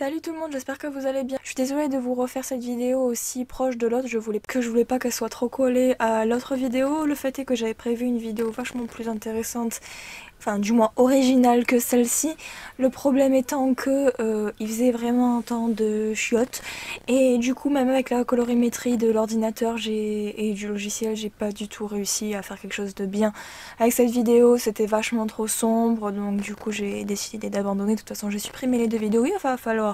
Salut tout le monde, j'espère que vous allez bien. Je suis désolée de vous refaire cette vidéo aussi proche de l'autre, je voulais pas qu'elle soit trop collée à l'autre vidéo. Le fait est que j'avais prévu une vidéo vachement plus intéressante, enfin du moins originale que celle-ci. Le problème étant que il faisait vraiment un temps de chiottes et du coup même avec la colorimétrie de l'ordinateur et du logiciel, j'ai pas du tout réussi à faire quelque chose de bien avec cette vidéo. C'était vachement trop sombre, donc du coup j'ai décidé d'abandonner. De toute façon j'ai supprimé les deux vidéos, il va falloir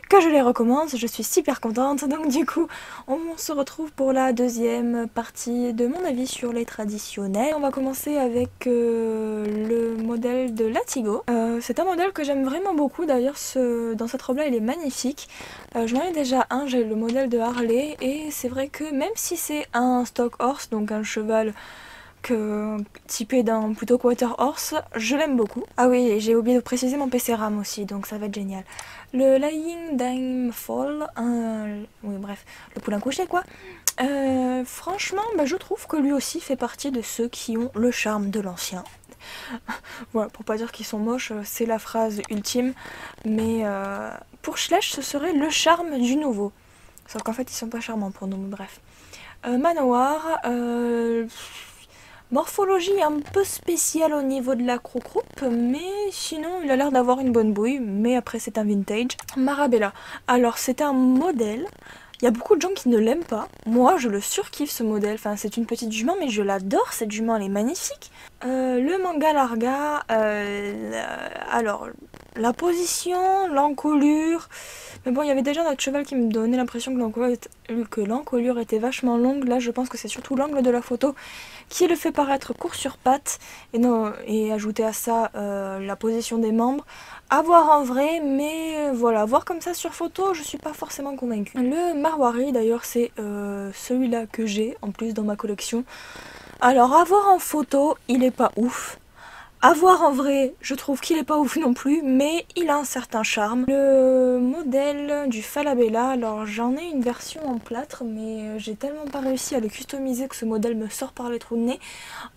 que je les recommence. Je suis super contente, donc du coup on se retrouve pour la deuxième partie de mon avis sur les traditionnels. On va commencer avec le modèle de Latigo. C'est un modèle que j'aime vraiment beaucoup, d'ailleurs dans cette robe là il est magnifique. J'en ai déjà un, j'ai le modèle de Harley et c'est vrai que même si c'est un stock horse, donc un cheval typé d'un plutôt quarter horse, je l'aime beaucoup. Ah oui, j'ai oublié de préciser mon PC RAM aussi, donc ça va être génial. Le Lying Dime Fall, oui bref, le poulain couché quoi. Franchement, je trouve que lui aussi fait partie de ceux qui ont le charme de l'ancien. Voilà, pour pas dire qu'ils sont moches, c'est la phrase ultime, mais pour Schleich, ce serait le charme du nouveau. Sauf qu'en fait, ils sont pas charmants pour nous, mais bref. Manoir, morphologie un peu spéciale au niveau de la croucroupe, mais sinon il a l'air d'avoir une bonne bouille, mais après c'est un vintage. Marabella, alors c'est un modèle, il y a beaucoup de gens qui ne l'aiment pas, moi je le surkiffe ce modèle, enfin c'est une petite jument mais je l'adore, cette jument elle est magnifique. Le manga larga, alors la position, l'encolure, mais bon il y avait déjà notre cheval qui me donnait l'impression que l'encolure était vachement longue, là je pense que c'est surtout l'angle de la photo qui le fait paraître court sur pattes, et ajouter à ça la position des membres. À voir en vrai, mais voilà, voir comme ça sur photo, je suis pas forcément convaincue. Le Marwari, d'ailleurs, c'est celui-là que j'ai en plus dans ma collection. Alors, à voir en photo, il est pas ouf. À voir en vrai, je trouve qu'il est pas ouf non plus, mais il a un certain charme. Le modèle du Falabella, alors j'en ai une version en plâtre, mais j'ai tellement pas réussi à le customiser que ce modèle me sort par les trous de nez.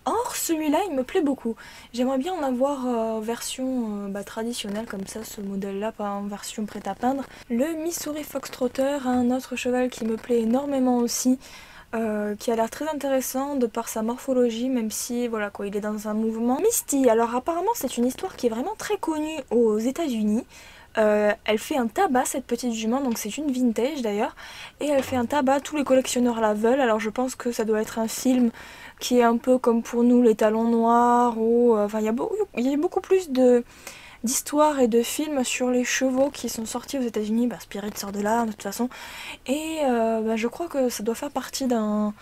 Or, celui-là, il me plaît beaucoup. J'aimerais bien en avoir version traditionnelle, comme ça, ce modèle-là, pas en version prête à peindre. Le Missouri Foxtrotter, un autre cheval qui me plaît énormément aussi. Qui a l'air très intéressant de par sa morphologie, même si voilà quoi, il est dans un mouvement. Misty, alors apparemment c'est une histoire qui est vraiment très connue aux États-Unis. Elle fait un tabac cette petite jument, donc c'est une vintage d'ailleurs, et elle fait un tabac, tous les collectionneurs la veulent, alors je pense que ça doit être un film qui est un peu comme pour nous les Talons Noirs, ou enfin il y a beaucoup plus d'histoires et de films sur les chevaux qui sont sortis aux États-Unis. Spirit sort de là de toute façon, et je crois que ça doit faire partie d'un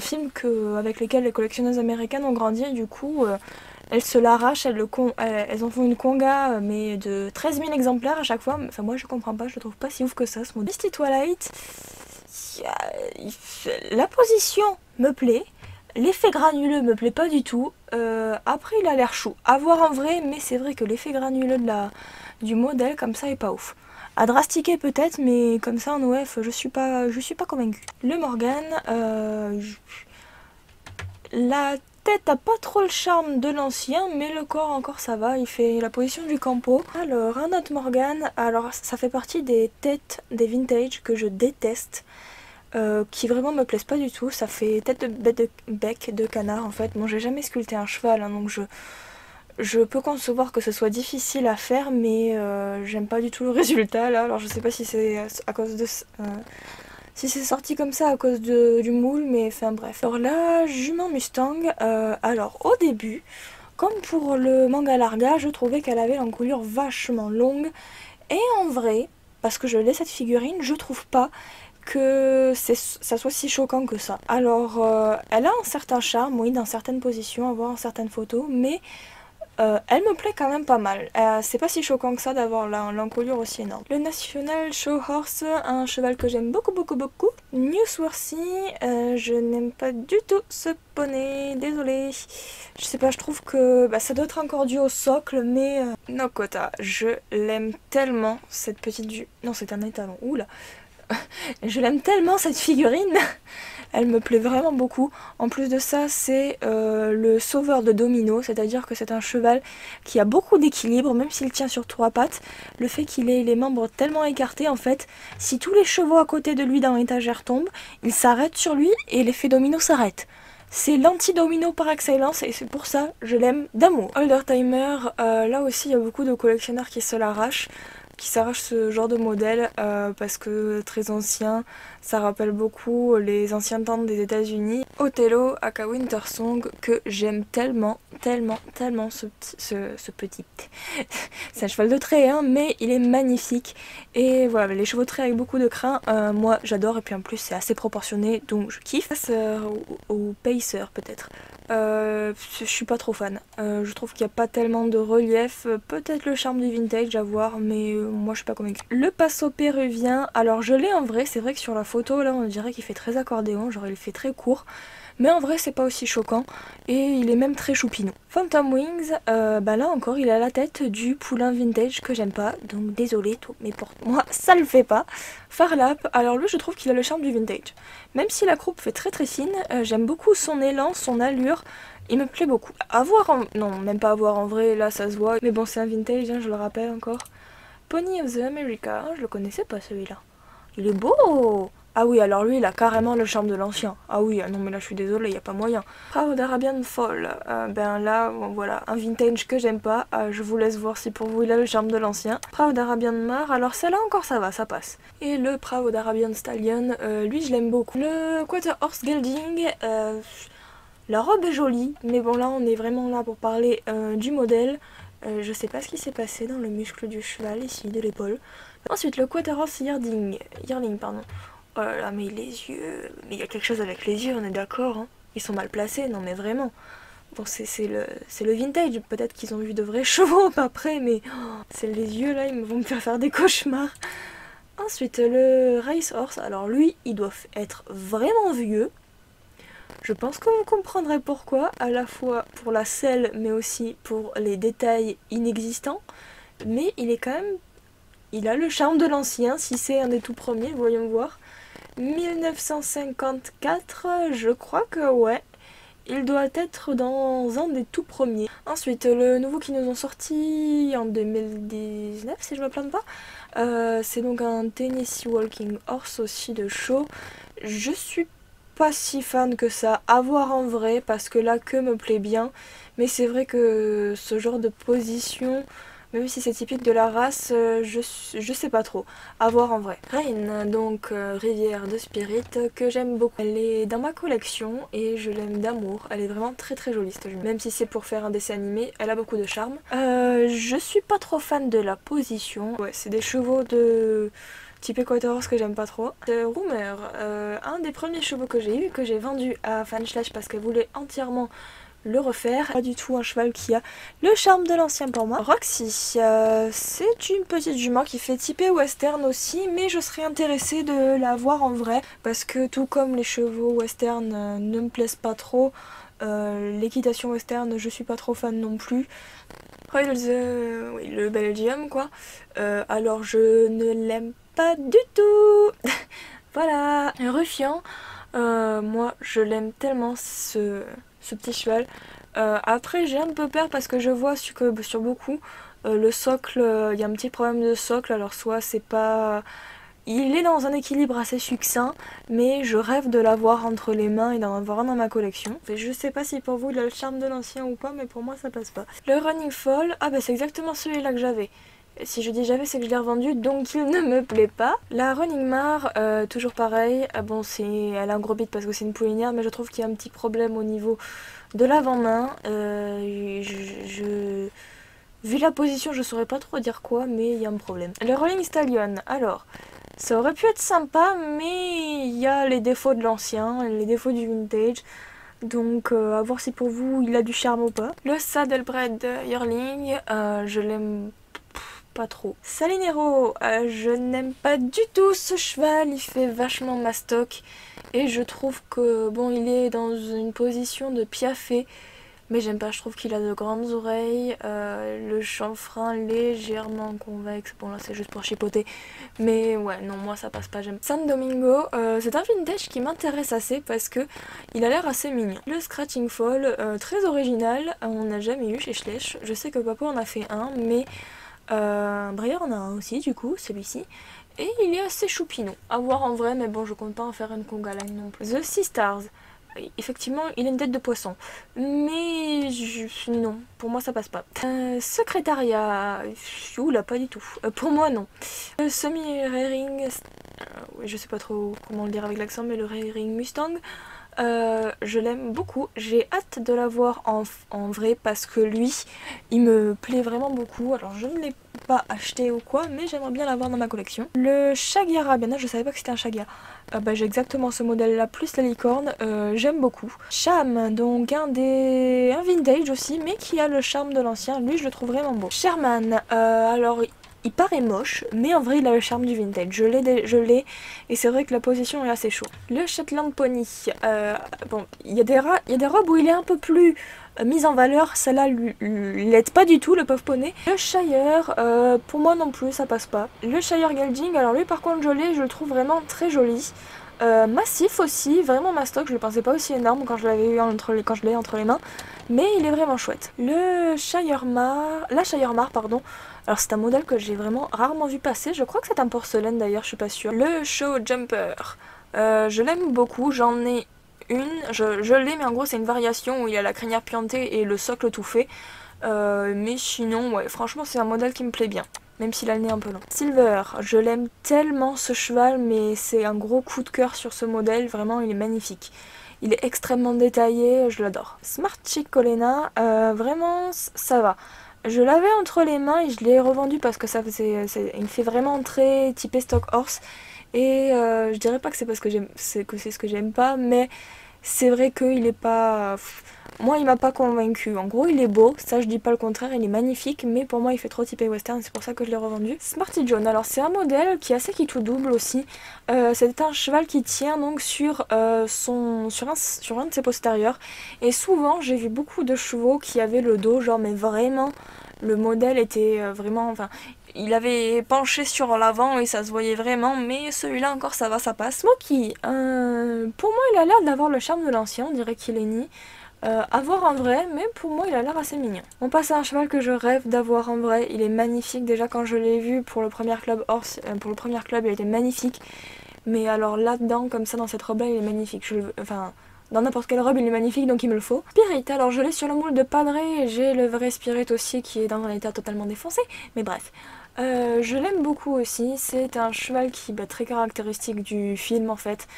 film avec lequel les collectionneuses américaines ont grandi, et du coup elles se l'arrachent, elles en font une conga, mais de 13 000 exemplaires à chaque fois. Enfin moi je comprends pas, je le trouve pas si ouf que ça ce modèle. Misty Twilight, la position me plaît. L'effet granuleux me plaît pas du tout. Après il a l'air chou. À voir en vrai, mais c'est vrai que l'effet granuleux du modèle comme ça est pas ouf. À drastiquer peut-être, mais comme ça en OF je suis pas convaincue. Le Morgan, la tête a pas trop le charme de l'ancien, mais le corps encore ça va, il fait la position du campo. Alors un autre Morgan, alors ça fait partie des têtes des vintage que je déteste. Qui vraiment me plaisent pas du tout. Ça fait tête de bec de canard en fait. Bon, j'ai jamais sculpté un cheval, hein, donc je peux concevoir que ce soit difficile à faire, mais j'aime pas du tout le résultat là. Alors je sais pas si c'est à cause de si c'est sorti comme ça à cause du moule, mais enfin bref. Alors la jument Mustang, alors au début, comme pour le manga larga, je trouvais qu'elle avait l'encolure vachement longue, et en vrai, parce que je l'ai cette figurine, je trouve pas que ça soit si choquant que ça. Alors, elle a un certain charme, oui, dans certaines positions, à voir en certaines photos, mais elle me plaît quand même pas mal. C'est pas si choquant que ça d'avoir l'encolure aussi énorme. Le National Show Horse, un cheval que j'aime beaucoup, beaucoup, beaucoup. Newsworthy, je n'aime pas du tout ce poney, désolée. Je sais pas, je trouve que ça doit être encore dû au socle, mais Nokota, je l'aime tellement, cette petite non, c'est un étalon, oula. Je l'aime tellement cette figurine. Elle me plaît vraiment beaucoup. En plus de ça, c'est le sauveur de domino, c'est-à-dire que c'est un cheval qui a beaucoup d'équilibre, même s'il tient sur 3 pattes. Le fait qu'il ait les membres tellement écartés, en fait, si tous les chevaux à côté de lui dans l'étagère tombent, il s'arrête sur lui et l'effet domino s'arrête. C'est l'anti-domino par excellence et c'est pour ça que je l'aime d'amour. Holder Timer, là aussi il y a beaucoup de collectionneurs qui se l'arrachent. Qui s'arrachent ce genre de modèle parce que très ancien, ça rappelle beaucoup les anciens temps des États-Unis. Othello, aka Wintersong, que j'aime tellement ce petit. C'est un cheval de trait, hein, mais il est magnifique. Et voilà, les chevaux de trait avec beaucoup de crin, moi j'adore et puis en plus c'est assez proportionné donc je kiffe. Au pacer peut-être. Je suis pas trop fan. Je trouve qu'il n'y a pas tellement de relief. Peut-être le charme du vintage à voir, mais moi je suis pas convaincue. Le passo péruvien, alors je l'ai en vrai. C'est vrai que sur la photo là on dirait qu'il fait très accordéon, genre il fait très court. Mais en vrai c'est pas aussi choquant et il est même très choupinou. Phantom Wings, bah là encore il a la tête du poulain vintage que j'aime pas, donc désolé tout, mais pour moi ça le fait pas. Farlap, alors lui je trouve qu'il a le charme du vintage. Même si la croupe fait très fine, j'aime beaucoup son élan, son allure, il me plaît beaucoup. À voir en... non même pas à voir en vrai, là ça se voit, mais bon c'est un vintage, hein, je le rappelle encore. Pony of the America, je le connaissais pas celui-là. Il est beau! Ah oui, alors lui, il a carrément le charme de l'ancien. Ah oui, non mais là je suis désolée, il n'y a pas moyen. Proud Arabian Fall, ben là, bon, voilà, un vintage que j'aime pas. Je vous laisse voir si pour vous il a le charme de l'ancien. Proud Arabian Mar, alors celle-là encore ça va, ça passe. Et le Proud Arabian Stallion, lui je l'aime beaucoup. Le Quarter Horse Gelding, la robe est jolie, mais bon là on est vraiment là pour parler du modèle. Je sais pas ce qui s'est passé dans le muscle du cheval ici, de l'épaule. Ensuite le Quarter Horse Yearling, pardon. Oh là là, mais les yeux... Mais il y a quelque chose avec les yeux, on est d'accord, hein. Ils sont mal placés, non mais vraiment. Bon, c'est le vintage, peut-être qu'ils ont vu de vrais chevaux après, mais... Oh, c'est les yeux là, ils vont me faire des cauchemars. Ensuite, le Race Horse, alors lui, il doit être vraiment vieux. Je pense que vous comprendrez pourquoi, à la fois pour la selle, mais aussi pour les détails inexistants. Mais il est quand même... Il a le charme de l'ancien, si c'est un des tout premiers, voyons voir. 1954, je crois que ouais. Il doit être dans un des tout premiers. Ensuite, le nouveau qui nous ont sorti en 2019, si je me plante pas. C'est donc un Tennessee Walking Horse aussi de show. Je suis pas si fan que ça, à voir en vrai, parce que la queue me plaît bien. Mais c'est vrai que ce genre de position... Même si c'est typique de la race, je sais pas trop. À voir en vrai. Rain, donc rivière de Spirit, que j'aime beaucoup. Elle est dans ma collection et je l'aime d'amour. Elle est vraiment très jolie cette jument. Même si c'est pour faire un dessin animé, elle a beaucoup de charme. Je suis pas trop fan de la position. Ouais, c'est des chevaux de... type Quarter Horse que j'aime pas trop. Rumeur, un des premiers chevaux que j'ai eu, que j'ai vendu à Fanslash parce qu'elle voulait entièrement le refaire. Pas du tout un cheval qui a le charme de l'ancien pour moi. Roxy, c'est une petite jument qui fait typé western aussi, mais je serais intéressée de la voir en vrai parce que tout comme les chevaux western ne me plaisent pas trop, l'équitation western je suis pas trop fan non plus. Oui, le Belgium quoi. Alors je ne l'aime pas du tout. Voilà. Ruffian, moi je l'aime tellement ce petit cheval. Après j'ai un peu peur parce que je vois que sur beaucoup le socle, il y a un petit problème de socle, alors soit c'est pas... Il est dans un équilibre assez succinct, mais je rêve de l'avoir entre les mains et d'en avoir un dans ma collection. Je sais pas si pour vous il a le charme de l'ancien ou pas, mais pour moi ça passe pas. Le Running Fall, ah bah c'est exactement celui-là que j'avais. Si je dis j'avais, c'est que je l'ai revendu, donc il ne me plaît pas. La Running Mar, toujours pareil. Bon, elle a un gros bit parce que c'est une poulinière, mais je trouve qu'il y a un petit problème au niveau de l'avant-main. Vu la position, je saurais pas trop dire quoi, mais il y a un problème. Le Rolling Stallion, alors, ça aurait pu être sympa, mais il y a les défauts de l'ancien, les défauts du vintage. Donc à voir si pour vous il a du charme ou pas. Le Saddlebred Yearling, je l'aime pas trop. Salinero, je n'aime pas du tout ce cheval, il fait vachement mastoc et je trouve que bon, il est dans une position de piafé Mais j'aime pas, je trouve qu'il a de grandes oreilles, le chanfrein légèrement convexe, bon là c'est juste pour chipoter, mais ouais non moi ça passe pas, j'aime. San Domingo, c'est un vintage qui m'intéresse assez parce que il a l'air assez mignon. Le Scratching Fall, très original, on n'a jamais eu chez Schleich, je sais que papa en a fait un, mais Breyer en a un aussi du coup, celui-ci. Et il est assez choupinou, à voir en vrai, mais bon je compte pas en faire une conga line non plus. The Sea Stars. Effectivement, il a une tête de poisson. Mais non, pour moi ça passe pas. Secrétariat. Oula, pas du tout. Pour moi, non. Semi-Rearing. Je sais pas trop comment le dire avec l'accent, mais le Rearing Mustang. Je l'aime beaucoup, j'ai hâte de l'avoir en vrai parce que lui il me plaît vraiment beaucoup. Alors je ne l'ai pas acheté ou quoi, mais j'aimerais bien l'avoir dans ma collection. Le Shaggy Arabiana, je savais pas que c'était un Shaggy. J'ai exactement ce modèle là plus la licorne, j'aime beaucoup. Cham, donc un vintage aussi, mais qui a le charme de l'ancien, lui je le trouve vraiment beau. Sherman, alors il paraît moche, mais en vrai il a le charme du vintage. Je l'ai, et c'est vrai que la position est assez chaude. Le Shetland Pony, bon, il y a des robes où il est un peu plus mise en valeur, celle-là l'aide pas du tout, le pauvre poney. Le Shire, pour moi non plus, ça passe pas. Le Shire Gelding, alors lui par contre je le trouve vraiment très joli. Massif aussi, vraiment mastoc, je le pensais pas aussi énorme quand je l'avais eu quand je l'ai entre les mains, mais il est vraiment chouette. Le la Shire Mar, pardon, alors c'est un modèle que j'ai vraiment rarement vu passer, je crois que c'est un porcelaine d'ailleurs, je suis pas sûre. Le Show Jumper, je l'aime beaucoup, j'en ai une, je l'ai mais en gros c'est une variation où il a la crinière piantée et le socle tout fait, mais sinon ouais franchement c'est un modèle qui me plaît bien. Même s'il a le nez un peu long. Silver, je l'aime tellement ce cheval, mais c'est un gros coup de cœur sur ce modèle, vraiment il est magnifique. Il est extrêmement détaillé, je l'adore. Smart Chick Colena, vraiment ça va. Je l'avais entre les mains et je l'ai revendu parce que il fait vraiment très typé stock horse. Et je dirais pas que c'est parce que c'est ce que j'aime pas, mais c'est vrai qu'il est pas... Moi il m'a pas convaincu. En gros il est beau, ça je dis pas le contraire, il est magnifique, mais pour moi il fait trop typé western, c'est pour ça que je l'ai revendu. Smarty John, alors c'est un modèle qui est assez qui tout double aussi. C'est un cheval qui tient donc sur un de ses postérieurs. Et souvent j'ai vu beaucoup de chevaux qui avaient le dos genre mais vraiment le modèle était vraiment... Enfin, il avait penché sur l'avant et ça se voyait vraiment, mais celui-là encore ça va, ça passe. Smokey, pour moi il a l'air d'avoir le charme de l'ancien, on dirait qu'il est ni. À voir en vrai, mais pour moi il a l'air assez mignon. On passe à un cheval que je rêve d'avoir en vrai, il est magnifique. Déjà quand je l'ai vu pour le premier club horse, pour le premier club il était magnifique. Mais alors là-dedans, comme ça dans cette robe là il est magnifique. Enfin, dans n'importe quelle robe il est magnifique donc il me le faut. Spirit, alors je l'ai sur le moule de Padre et j'ai le vrai Spirit aussi qui est dans un état totalement défoncé, mais bref. Je l'aime beaucoup aussi, c'est un cheval qui est très caractéristique du film en fait.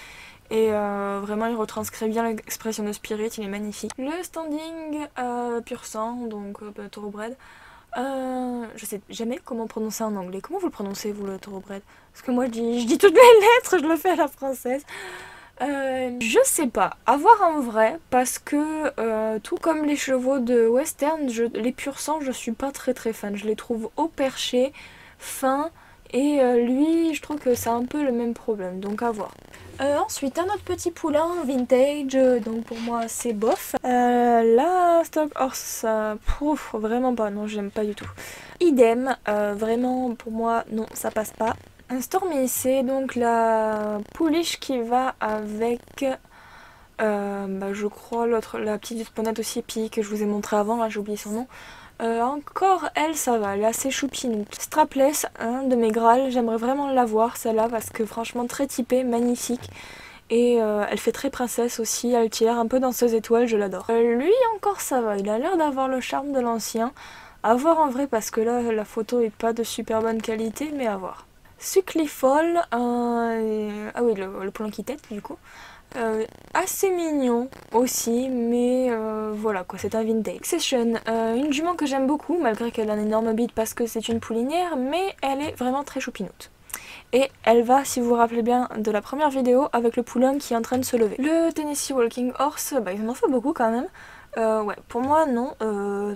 Et vraiment il retranscrit bien l'expression de Spirit, il est magnifique. Le standing pur sang, donc thoroughbred. Je sais jamais comment prononcer en anglais. Comment vous le prononcez vous le thoroughbred? Parce que moi je dis toutes les lettres, je le fais à la française. Je sais pas, à voir en vrai, parce que tout comme les chevaux de western, les pur sang je suis pas très fan. Je les trouve haut perché, fins, et lui je trouve que c'est un peu le même problème, donc à voir. Ensuite un autre petit poulain vintage, donc pour moi c'est bof. La stock horse, vraiment pas, non j'aime pas du tout. Idem, vraiment pour moi non ça passe pas. Un Stormy, c'est donc la pouliche qui va avec, je crois, la petite Sponette aussi épique que je vous ai montré avant, là j'ai oublié son nom. Encore elle, ça va, elle est assez choupinoute. Strapless, un de mes Graals, j'aimerais vraiment l'avoir celle-là parce que franchement très typée, magnifique. Et elle fait très princesse aussi, elle tire un peu danseuse étoile, je l'adore. Lui encore ça va, il a l'air d'avoir le charme de l'ancien. À voir en vrai parce que là la photo est pas de super bonne qualité, mais à voir. Suclifol, ah oui le poulain qui tète du coup, assez mignon aussi, mais voilà quoi, c'est un vintage. Succession, une jument que j'aime beaucoup malgré qu'elle a un énorme bide parce que c'est une poulinière, mais elle est vraiment très choupinoute. Et elle va, si vous vous rappelez bien de la première vidéo, avec le poulain qui est en train de se lever. Le Tennessee Walking Horse, ils en ont fait beaucoup quand même. Ouais, pour moi non,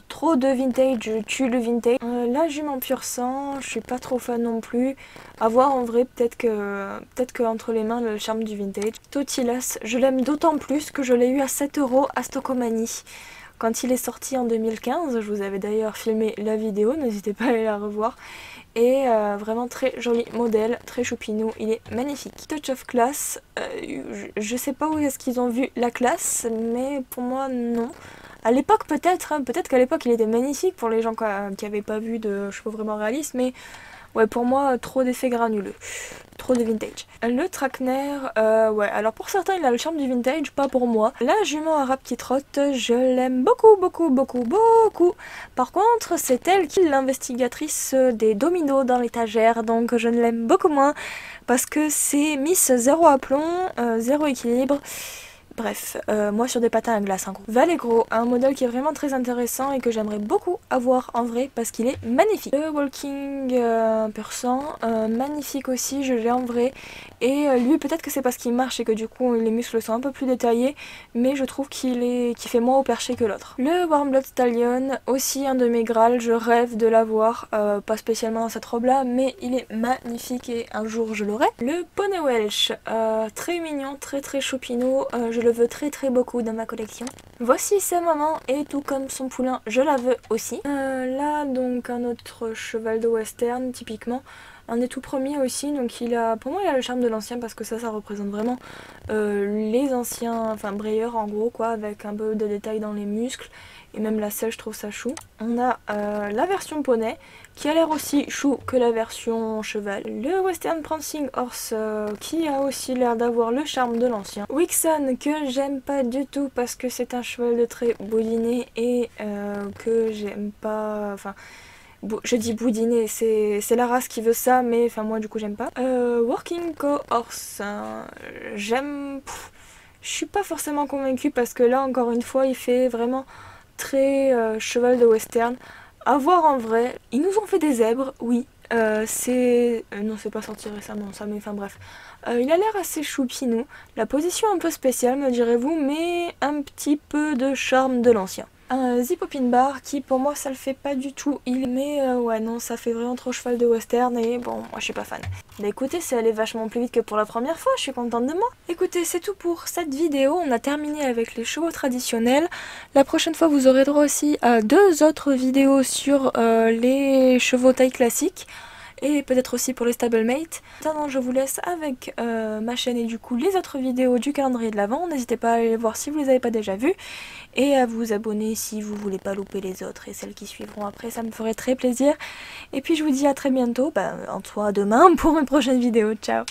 trop de vintage, je tue le vintage. La jument pur sang, je suis pas trop fan non plus. À voir en vrai, peut-être que entre les mains le charme du vintage. Totilas, je l'aime d'autant plus que je l'ai eu à 7 € à Stockomanie. quand il est sorti en 2015. Je vous avais d'ailleurs filmé la vidéo, n'hésitez pas à aller la revoir. Et vraiment très joli modèle, très choupinou, il est magnifique. Touch of Class, je sais pas où est-ce qu'ils ont vu la classe, mais pour moi non. À l'époque peut-être, hein, peut-être qu'à l'époque il était magnifique pour les gens qui n'avaient pas vu de chevaux vraiment réalistes, mais ouais, pour moi trop d'effets granuleux, trop de vintage. Le Trakehner, ouais, alors pour certains il a le charme du vintage, pas pour moi. La jument arabe qui trotte, je l'aime beaucoup, beaucoup, beaucoup, beaucoup. Par contre, c'est elle qui est l'investigatrice des dominos dans l'étagère, donc je ne l'aime beaucoup moins, parce que c'est Miss zéro aplomb, zéro équilibre. Bref, moi sur des patins à glace en gros. Vallegro, un modèle qui est vraiment très intéressant et que j'aimerais beaucoup avoir en vrai parce qu'il est magnifique. Le Walking Persan, magnifique aussi, je l'ai en vrai. Et lui peut-être que c'est parce qu'il marche et que du coup les muscles sont un peu plus détaillés, mais je trouve qu'il fait moins au perché que l'autre. Le Warm Blood Stallion, aussi un de mes grâles, je rêve de l'avoir, pas spécialement dans cette robe là, mais il est magnifique et un jour je l'aurai. Le Poney Welsh, très mignon, très très choupinou, je le veux très très beaucoup dans ma collection. Voici sa maman et tout comme son poulain, je la veux aussi. Là donc un autre cheval de western typiquement. Un des tout premiers aussi, donc pour moi il a le charme de l'ancien parce que ça représente vraiment les anciens, enfin brayeurs en gros quoi, avec un peu de détails dans les muscles et même la selle je trouve ça chou. On a la version poney qui a l'air aussi chou que la version cheval. Le Western Prancing Horse qui a aussi l'air d'avoir le charme de l'ancien. Wixon que j'aime pas du tout parce que c'est un cheval de trait boudiné et que j'aime pas, enfin... Je dis boudiné, c'est la race qui veut ça, mais enfin moi du coup j'aime pas. Working Co Horse, j'aime... Je suis pas forcément convaincue parce que là encore une fois il fait vraiment très cheval de western. À voir en vrai, ils nous ont fait des zèbres, oui. Non c'est pas sorti récemment ça, mais enfin bref. Il a l'air assez choupinou, la position un peu spéciale me direz-vous, mais un petit peu de charme de l'ancien. Un Zip-Pin Bar qui pour moi ça le fait pas du tout, mais ouais non ça fait vraiment trop cheval de western et bon moi je suis pas fan. Bah écoutez c'est allé vachement plus vite que pour la première fois, je suis contente de moi. Écoutez c'est tout pour cette vidéo, on a terminé avec les chevaux traditionnels. La prochaine fois vous aurez droit aussi à 2 autres vidéos sur les chevaux taille classique. Et peut-être aussi pour les stablemates. Maintenant je vous laisse avec ma chaîne et du coup les autres vidéos du calendrier de l'Avent. N'hésitez pas à aller les voir si vous les avez pas déjà vues. Et à vous abonner si vous voulez pas louper les autres et celles qui suivront après, ça me ferait très plaisir. Et puis je vous dis à très bientôt, en toi demain pour une prochaine vidéo. Ciao!